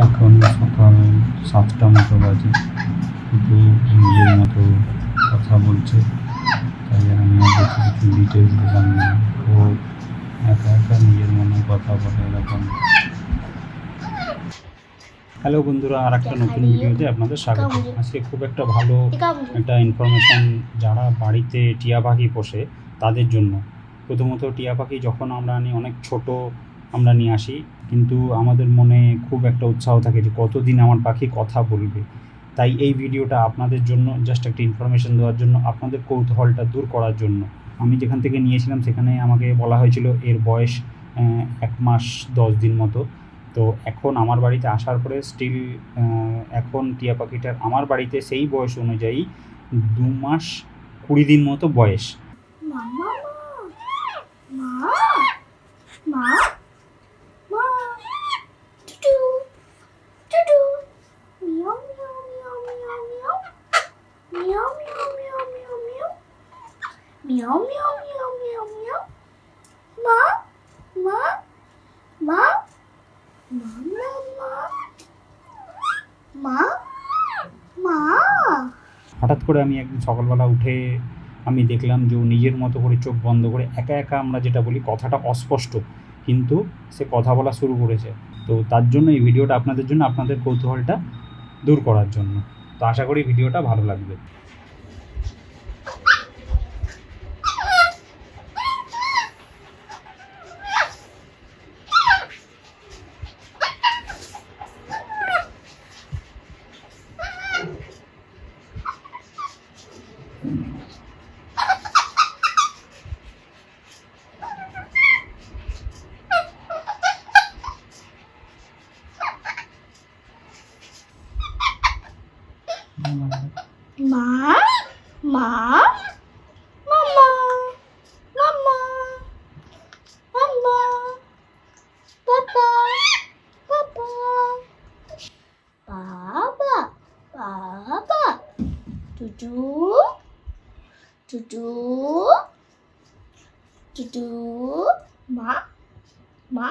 এখন সকাল 7টা মতো বাজে, কিন্তু নিজের মতো কথা বলছে, তাই আমি বেশি কিছু ডিটেলস দিলাম না। ও একা একা নিজের মনে কথা বলে এরকম। হ্যালো বন্ধুরা, আর একটা নতুন ভিডিওতে আপনাদের স্বাগত। আজকে খুব একটা ভালো একটা ইনফরমেশান যারা বাড়িতে টিয়া পাখি পোষে তাদের জন্য। প্রথমত, টিয়া পাখি যখন আমরা আনি অনেক ছোট আমরা নিয়ে আসি, কিন্তু আমাদের মনে খুব একটা উৎসাহ থাকে যে কতদিন আমার পাখি কথা বলবে। তাই এই ভিডিওটা আপনাদের জন্য, জাস্ট একটা ইনফরমেশান দেওয়ার জন্য, আপনাদের কৌতূহলটা দূর করার জন্য। আমি যেখান থেকে নিয়েছিলাম সেখানে আমাকে বলা হয়েছিল এর বয়স 1 মাস 10 দিন মতো। তো এখন আমার বাড়িতে আসার পরে স্টিল এখন টিয়া পাখিটার আমার বাড়িতে সেই বয়স অনুযায়ী 2 মাস 20 দিন মতো বয়স। হঠাৎ করে আমি একদিন সকালবেলা উঠে আমি দেখলাম যে ও নিজের মতো করে চোখ বন্ধ করে একা একা, আমরা যেটা বলি কথাটা অস্পষ্ট, কিন্তু সে কথা বলা শুরু করেছে। তো তার জন্য এই ভিডিওটা আপনাদের জন্য, আপনাদের কৌতূহলটা দূর করার জন্য। তো আশা করি ভিডিওটা ভালো লাগবে। মা মা মামা মামা মামা পাপা পাপা বাবা বাবা টুটু টুটু টুটু মা মা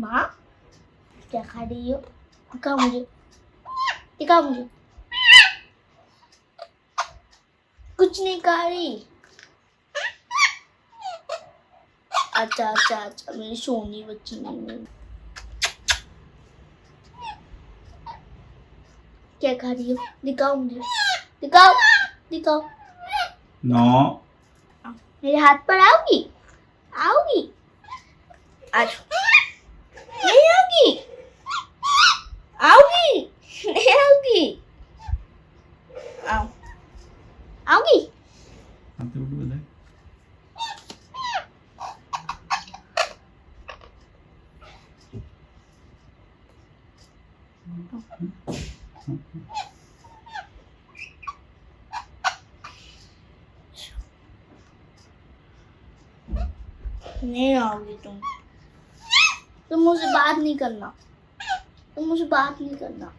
মা क्या खा रही हो? दिखाओ मुझे, दिखाओ मुझे। कुछ नहीं खा रही। अच्छा अच्छा अच्छा, मेरी सोनी बच्ची नहीं। क्या खा रही हो? दिखाओ मुझे, दिखाओ दिखाओ। नो, मेरे हाथ पर आओगी? आओगी? आज नहीं आओगी? आओगी? नहीं आओगी? आओ, आओगी? नहीं आओगी तुम मुझसे बात नहीं करना, तुम मुझसे बात नहीं करना।